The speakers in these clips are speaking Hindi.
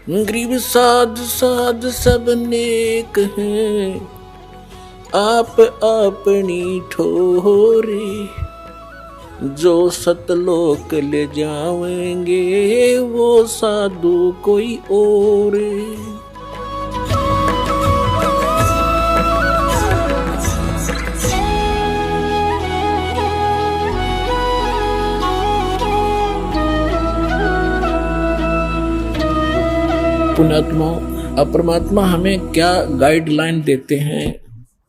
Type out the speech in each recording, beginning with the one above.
गरीब साध साध सब नेक हैं, आप अपनी ठोरे। जो सतलोक ले जाएंगे वो साधु कोई और। पुण्यात्मा परमात्मा हमें क्या गाइडलाइन देते हैं?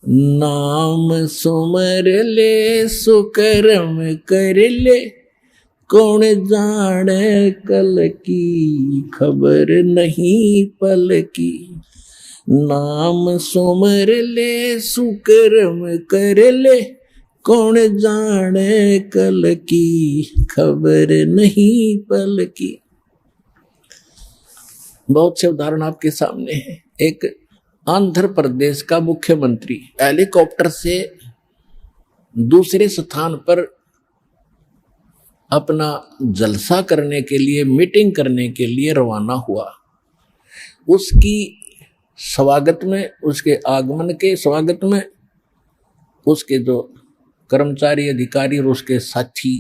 नाम सुमर ले सुकर्म कर ले, कौन जाने कल की खबर नहीं पल की। नाम सुमर ले सुकर्म कर ले, कौन जाने कल की खबर नहीं पल की। बहुत से उदाहरण आपके सामने हैं। एक आंध्र प्रदेश का मुख्यमंत्री हेलीकॉप्टर से दूसरे स्थान पर अपना जलसा करने के लिए, मीटिंग करने के लिए रवाना हुआ। उसकी स्वागत में, उसके आगमन के स्वागत में उसके जो कर्मचारी, अधिकारी और उसके साथी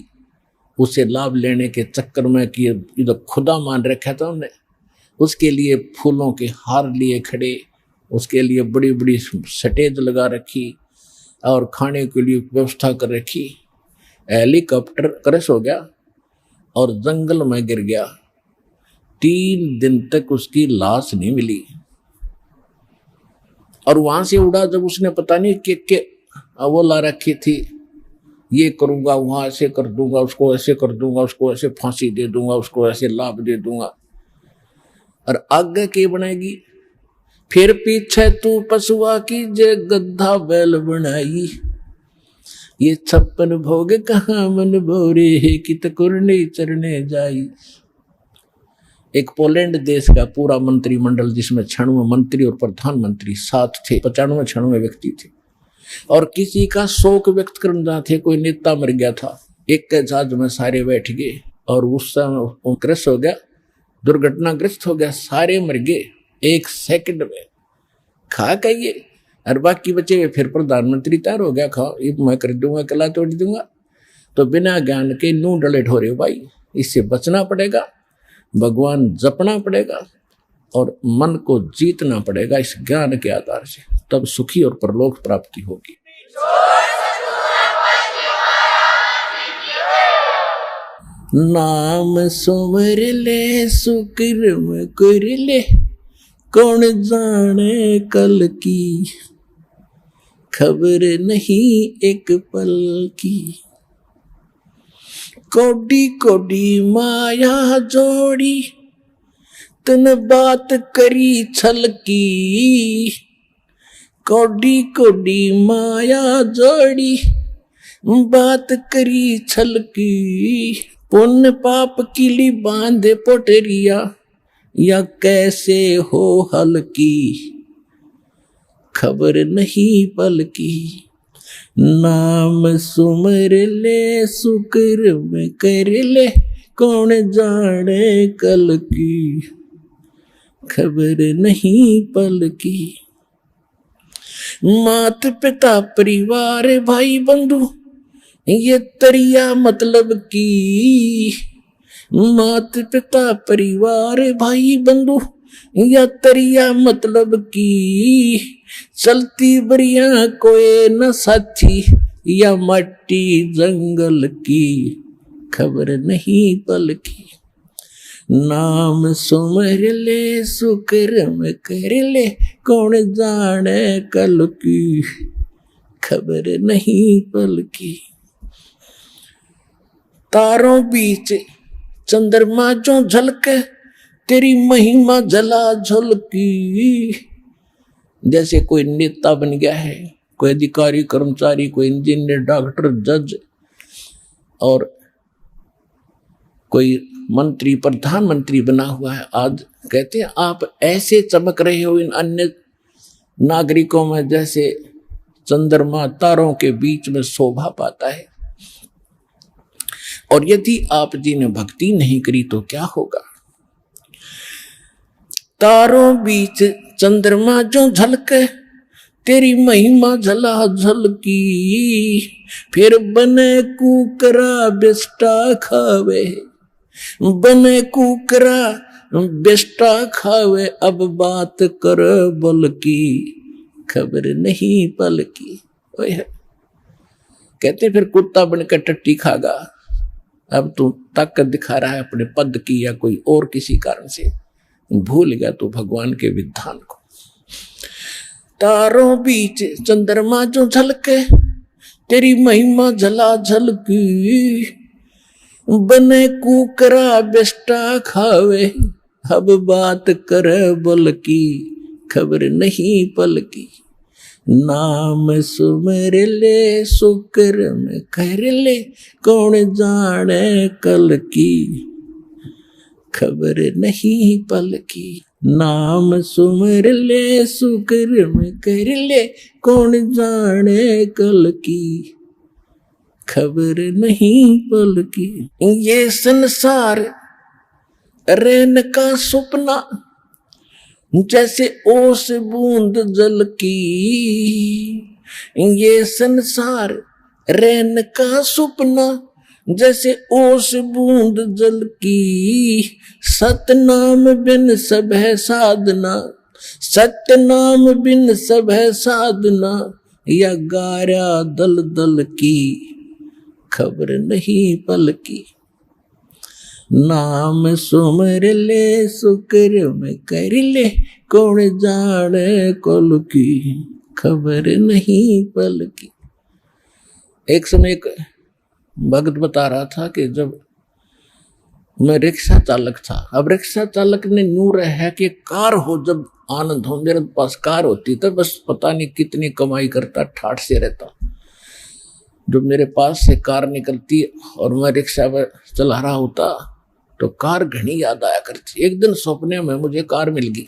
उसे लाभ लेने के चक्कर में कि इधर खुदा मान रखा था उन्हें, उसके लिए फूलों के हार लिए खड़े, उसके लिए बड़ी बड़ी स्टेज लगा रखी और खाने के लिए व्यवस्था कर रखी। हेलीकॉप्टर क्रैश हो गया और जंगल में गिर गया। 3 दिन तक उसकी लाश नहीं मिली। और वहां से उड़ा जब उसने पता नहीं कि वो ला रखी थी, ये करूंगा, वहां ऐसे कर दूंगा, उसको ऐसे कर दूंगा, उसको ऐसे फांसी दे दूंगा, उसको ऐसे लाभ दे दूंगा। और आगे की बनेगी, फिर पीछे तू पशुआ की जे गद्दा बैल बनाई। ये 56 भोग कहाँ मन भोरे है, कित कुरने चरने जाई। एक पोलैंड देश का पूरा मंत्रिमंडल, जिसमें 96 मंत्री और प्रधानमंत्री साथ थे, 95-96 व्यक्ति थे, और किसी का शोक व्यक्त करना थे, कोई नेता मर गया था। एक के जहाज में सारे बैठ गए और उस समय क्रैश हो गया, दुर्घटनाग्रस्त हो गया, सारे मर गए 1 सेकंड में। खा कहिए और बाकी बचे हुए फिर प्रधानमंत्री तैयार हो गया, खाओ ये मैं कर दूंगा, कला तोड़ दूंगा। तो बिना ज्ञान के नूं डले ठोरे भाई, इससे बचना पड़ेगा, भगवान जपना पड़ेगा और मन को जीतना पड़ेगा इस ज्ञान के आधार से, तब सुखी और परलोक प्राप्ति होगी। नाम सुमर ले सुकर्म कर ले, कौन जाने कल की खबर नहीं एक पल की। कोडी कोडी माया जोड़ी, तन बात करी छल की। कोडी कोडी माया जोड़ी, बात करी छल की। पुण्य पाप किली बांधे पोटरिया, या कैसे हो हल की खबर नहीं पल की। नाम सुमर ले सुकर्म कर ले, कौन जाने कल की खबर नहीं पल की। मात पिता परिवार भाई बंधु, ये तरिया मतलब की। मात पिता परिवार भाई बंधु, या तरिया मतलब की। चलती बरिया कोई न साथी, या मट्टी जंगल की खबर नहीं पल की। नाम सुमर ले सुकर्म कर ले, कौन जाने कल की खबर नहीं पल की। तारों बीच चंद्रमा जो झलके, तेरी महिमा जला झलकी। जैसे कोई नेता बन गया है, कोई अधिकारी कर्मचारी, कोई इंजीनियर, डॉक्टर, जज और कोई मंत्री, प्रधानमंत्री बना हुआ है। आज कहते हैं आप ऐसे चमक रहे हो इन अन्य नागरिकों में जैसे चंद्रमा तारों के बीच में शोभा पाता है। और यदि आप जी ने भक्ति नहीं करी तो क्या होगा? तारों बीच चंद्रमा जो झलके, तेरी महिमा झला झलकी। फिर बने कुकरा बेस्टा खावे, बने कुकरा बेस्टा खावे, अब बात कर बल की, खबर नहीं पल की। कहते फिर कुत्ता बनकर टट्टी खागा, अब तू ताकत दिखा रहा है अपने पद की या कोई और किसी कारण से, भूल गया तू भगवान के विधान को। तारों बीच चंद्रमा जो झलके, तेरी महिमा झला झलकी। बने कुकरा बेस्टा खावे, अब बात कर बल की, खबर नहीं पल की। नाम सुमर ले सुकर्म कर ले, कौन जाने कल की, खबर नहीं पल की। नाम सुमर ले सुकर्म कर ले, कौन जाने कल की, खबर नहीं पल की। ये संसार रैन का सपना, जैसे ओस बूंद जल की। ये संसार रैन का सपना, जैसे ओस बूंद जल की। सतनाम बिन सब है साधना, सतनाम बिन सब है साधना, या गारा दल दल की, खबर नहीं पल की। नाम सुमर ले सुकर्म कर ले, कौन जाने कल की, खबर नहीं पल की। एक समय एक भक्त बता रहा था कि जब मैं रिक्शा चालक था, अब रिक्शा चालक ने नूर है कि कार हो जब आनंद हो, मेरे पास कार होती तो बस पता नहीं कितनी कमाई करता, ठाठ से रहता। जब मेरे पास से कार निकलती और मैं रिक्शा पर चला रहा होता तो कार घनी याद आया करती। एक दिन सपने में मुझे कार मिल गई,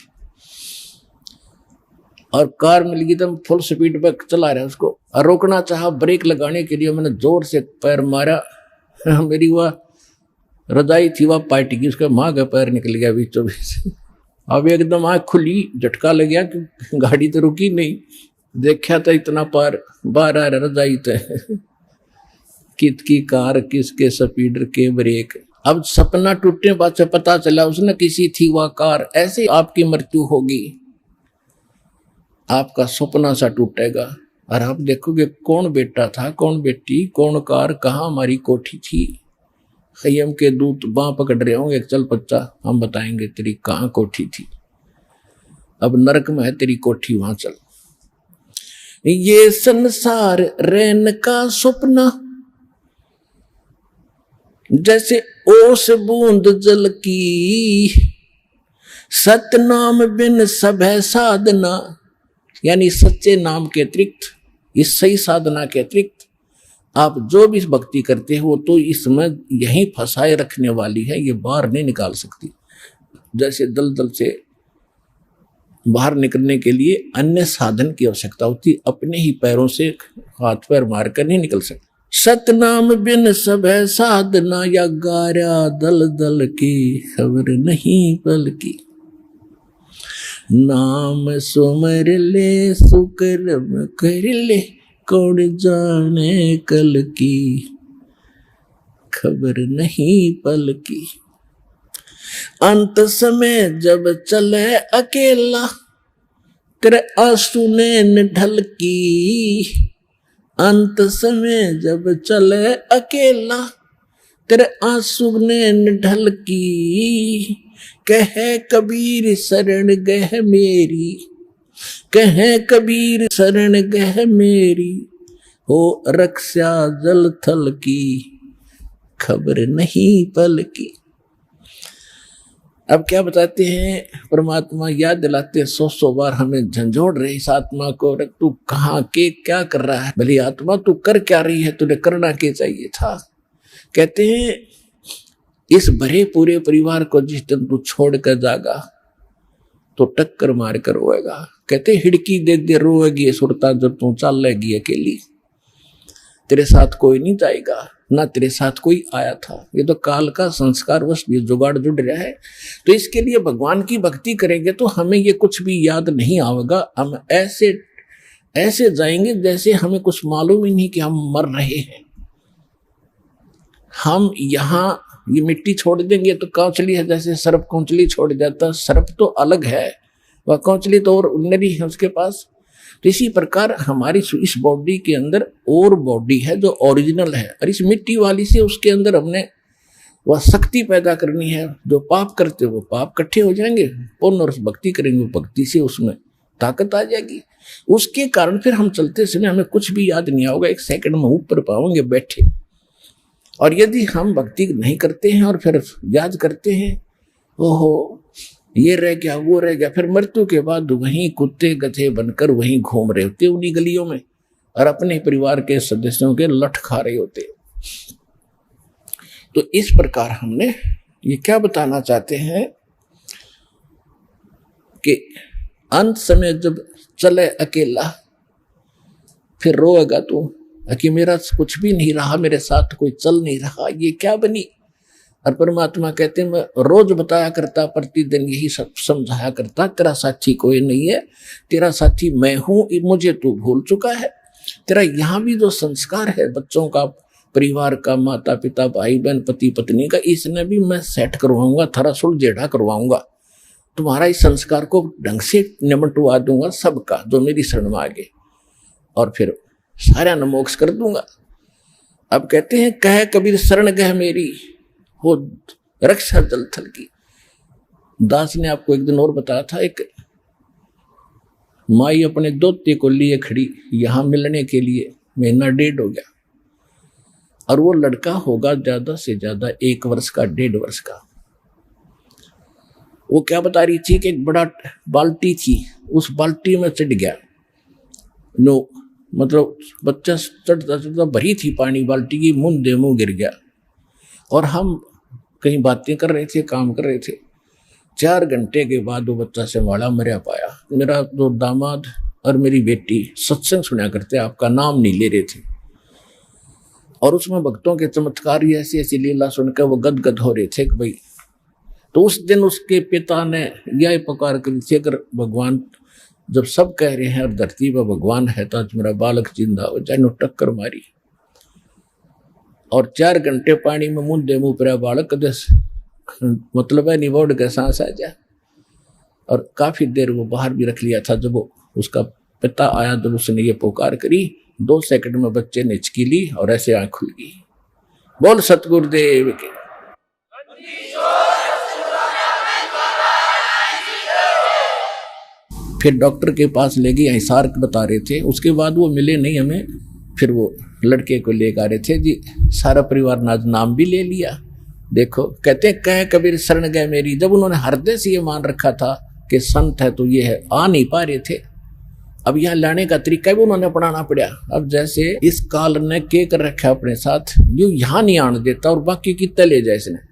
और कार मिल गई तो हम फुल स्पीड पे चला रहे उसको, और रोकना चाहा ब्रेक लगाने के लिए मैंने जोर से पैर मारा, मेरी वह रजाई थी वह पार्टी की, उसका माँ का पैर निकल गया बीचों बीच। अब एकदम आँख खुली, झटका लग गया कि गाड़ी तो रुकी नहीं, देखा तो इतना पार बाहर आ रहा रजाई तो कित की कार, किसके स्पीडर के ब्रेक। अब सपना टूटने बाद से पता चला उसने किसी थी वह कार। ऐसे आपकी मृत्यु होगी, आपका सपना सा टूटेगा और आप देखोगे कौन बेटा था, कौन बेटी, कौन कार, कहाँ हमारी कोठी थी। खय्यम के दूत बाँ पकड़ रहे होंगे, चल बच्चा हम बताएंगे तेरी कहाँ कोठी थी, अब नरक में है तेरी कोठी, वहां चल। ये संसार रैन का सपना, जैसे ओस बूंद जल की। सतनाम बिन सब है साधना, यानी सच्चे नाम के अतिरिक्त, इस सही साधना के अतिरिक्त आप जो भी भक्ति करते हो तो इसमें यहीं फंसाए रखने वाली है, ये बाहर नहीं निकाल सकती। जैसे दलदल से बाहर निकलने के लिए अन्य साधन की आवश्यकता होती, अपने ही पैरों से हाथ पैर मारकर नहीं निकल सकते। सतनाम बिन सब है साधना, या गारा दल दल की, खबर नहीं पल की। नाम सुमर ले सुकर्म कर ले, कौन जाने कल की, खबर नहीं पल की। अंत समय जब चले अकेला, तेरे आंसू ने ढल की। अंत समय जब चले अकेला, तेरे आंसू ने ढल की। कहे कबीर शरण गह मेरी, कहे कबीर शरण गह मेरी, हो रक्षा जल थल की, खबर नहीं पल की। अब क्या बताते हैं, परमात्मा याद दिलाते हैं 100 बार हमें झंझोड़ रहे इस आत्मा को, तू कहाँ के क्या कर रहा है, भली आत्मा तू कर क्या रही है, तुझे करना क्या चाहिए था। कहते हैं इस भरे पूरे परिवार को जिस दिन तू छोड़ कर जागा तो टक्कर मार कर रोएगा। कहते हिड़की दे दे रोएगी सुरता जब तू चल लेगी अकेली, तेरे साथ कोई नहीं जाएगा। ना तेरे साथ कोई आया था। ये तो काल का संस्कार वश ये जुगाड़ जुड़ रहा है। तो इसके लिए भगवान की भक्ति करेंगे तो हमें ये कुछ भी याद नहीं आएगा। हम ऐसे ऐसे जाएंगे जैसे हमें कुछ मालूम ही नहीं कि हम मर रहे हैं। हम यहाँ ये मिट्टी छोड़ देंगे तो कौचली है, जैसे सर्प कौचली छोड़ जाता, सर्प तो अलग है, वह कौचली तो और नरी है उसके पास। तो इसी प्रकार हमारी इस बॉडी के अंदर और बॉडी है जो ओरिजिनल है, और इस मिट्टी वाली से उसके अंदर हमने वह शक्ति पैदा करनी है। जो पाप करते वो पाप इकट्ठे हो जाएंगे, पुण्य और भक्ति करेंगे वो भक्ति से उसमें ताकत आ जाएगी। उसके कारण फिर हम चलते समय हमें कुछ भी याद नहीं आओगे, 1 सेकंड में ऊपर पाओगे बैठे। और यदि हम भक्ति नहीं करते हैं और फिर याद करते हैं, ओहो ये रह गया वो रह गया, फिर मृत्यु के बाद वहीं कुत्ते गधे बनकर वहीं घूम रहे होते उन्हीं गलियों में, और अपने परिवार के सदस्यों के लठ खा रहे होते। तो इस प्रकार हमने ये क्या बताना चाहते हैं कि अंत समय जब चले अकेला फिर रोएगा तू कि मेरा कुछ भी नहीं रहा, मेरे साथ कोई चल नहीं रहा, ये क्या बनी। और परमात्मा कहते हैं मैं रोज बताया करता, प्रतिदिन यही सब समझाया करता, तेरा साथी कोई नहीं है, तेरा साथी मैं हूं, मुझे तू भूल चुका है। तेरा यहाँ भी जो संस्कार है बच्चों का, परिवार का, माता पिता भाई बहन पति पत्नी का, इसने भी मैं सेट करवाऊंगा, थरा सुलझेड़ा करवाऊंगा, तुम्हारा इस संस्कार को ढंग से निमटवा दूंगा सबका जो मेरी शरण में आगे, और फिर सारा न मोक्ष कर दूंगा। अब कहते हैं कह कबीर शरण गह मेरी हो रक्षा जल थल की। दास ने आपको एक दिन और बताया था, एक माई अपने दोते को लिए खड़ी यहां मिलने के लिए, 1.5 महीना हो गया, और वो लड़का होगा ज्यादा से ज्यादा 1 वर्ष का, 1.5 वर्ष का। वो क्या बता रही थी कि एक बड़ा बाल्टी थी, उस बाल्टी में चढ़ गया, नो मतलब बच्चा चढ़ता चढ़ता भरी थी पानी बाल्टी की, मुंह मुंह गिर गया। और हम कहीं बातें कर रहे थे, काम कर रहे थे, 4 घंटे के बाद वो बच्चा संभाला मरा पाया। मेरा जो दामाद और मेरी बेटी सत्संग सुना करते, आपका नाम नहीं ले रहे थे, और उसमें भक्तों के चमत्कार ऐसी ऐसी लीला सुनकर वो गदगद हो रहे थे कि भाई। तो उस दिन उसके पिता ने यह पुकार करी थी, अगर भगवान जब सब कह रहे हैं और धरती पर भगवान है तो आज मेरा बालक जिंदा हो जाए, टक्कर मारी। और 4 घंटे पानी में मुंह पर बालक दस मतलब है निवोड़ के सांस आ जाए। और काफी देर वो बाहर भी रख लिया था। जब वो उसका पिता आया, जब उसने ये पुकार करी, 2 सेकंड में बच्चे ने हिचकी ली और ऐसे आंख खुल गई। बोल सतगुरुदेव के। फिर डॉक्टर के पास ले गए, हिसार बता रहे थे, उसके बाद वो मिले नहीं हमें। फिर वो लड़के को लेकर आ रहे थे जी, सारा परिवार ने आज नाम भी ले लिया। देखो कहते कह कबीर शरण गए मेरी। जब उन्होंने हृदय से ये मान रखा था कि संत है तो ये है, आ नहीं पा रहे थे। अब यहाँ लाने का तरीका भी उन्होंने अपनाना पड़ा। अब जैसे इस काल ने के कर रखा अपने साथ, जो यहाँ नहीं आने देता और बाकी कितने ले जाए इसने।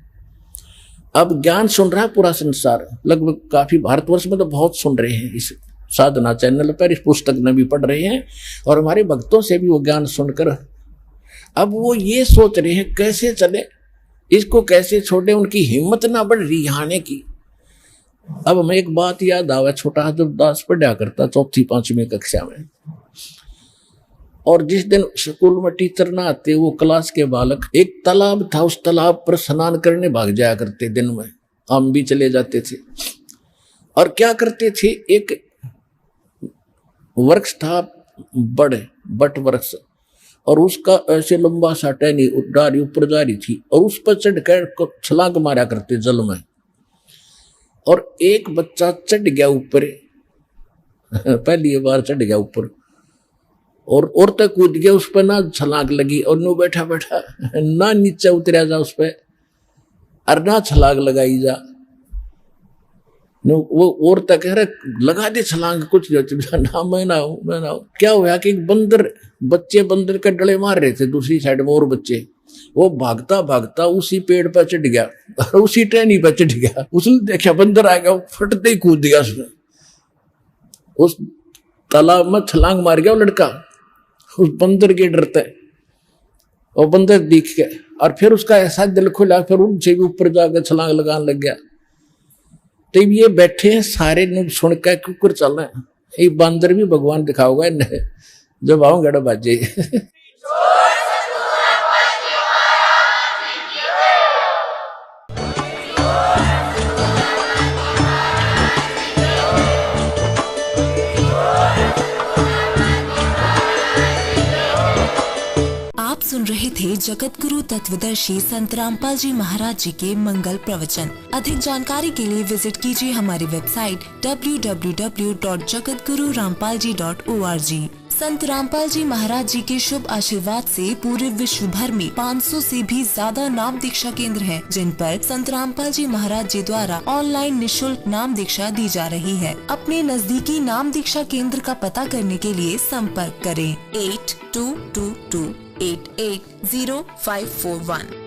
अब ज्ञान सुन रहा है पूरा संसार, लगभग काफी भारतवर्ष में तो बहुत सुन रहे हैं इस साधना चैनल पर, इस पुस्तक में भी पढ़ रहे हैं, और हमारे भक्तों से भी वो ज्ञान सुनकर अब वो ये सोच रहे हैं कैसे चले, इसको कैसे छोड़े। उनकी हिम्मत ना बढ़ रही आने की। अब हमें एक बात याद आवा, छोटा जब दास पढ़ा करता 4वीं 5वीं कक्षा में, और जिस दिन स्कूल में टीचर ना आते, वो क्लास के बालक, एक तालाब था, उस तालाब पर स्नान करने भाग जाया करते। दिन में हम भी चले जाते थे। और क्या करते थे, एक वृक्ष था बट वृक्ष, और उसका ऐसे लंबा सा टहनी डारी ऊपर जा रही थी, और उस पर चढ़कर छलांग मारा करते जल में। और एक बच्चा चढ़ गया ऊपर, पहली बार चढ़ गया ऊपर, और तक कूद गया उस पर, ना छलांग लगी, और नो बैठा बैठा ना नीचे उतरा जा उस पर, और ना छलांग लगाई जा। नो वो और तक कह रहे लगा दे छलांग, कुछ ना मैं ना हूं। क्या हुआ कि बंदर के डले मार रहे थे दूसरी साइड में, और बच्चे, वो भागता भागता उसी पेड़ पर चढ़ गया और उसी टहनी पर चढ़ गया। उसने देखा बंदर आ गया, फटते ही कूद दिया उसने, उस तालाब में छलांग मार गया वो लड़का उस बंदर के डरते। और बंदर दिख के और फिर उसका ऐसा दिल खुला, फिर ऊंचे भी ऊपर जाकर छलांग लगाने लग गया। तब ये बैठे हैं सारे सुन के कुकर चल रहे हैं, ये बंदर भी भगवान दिखाओगा इन्हें जब आओ गड़ा बाजे। आप सुन रहे थे जगत गुरु तत्वदर्शी संत रामपाल जी महाराज जी के मंगल प्रवचन। अधिक जानकारी के लिए विजिट कीजिए हमारी वेबसाइट www.jagatgururampalji.org। संत रामपाल जी महाराज जी के शुभ आशीर्वाद से पूरे विश्व भर में 500 से भी ज्यादा नाम दीक्षा केंद्र हैं, जिन पर संत रामपाल जी महाराज जी द्वारा ऑनलाइन निशुल्क नाम दीक्षा दी जा रही है। अपने नजदीकी नाम दीक्षा केंद्र का पता करने के लिए संपर्क करें 8222880541।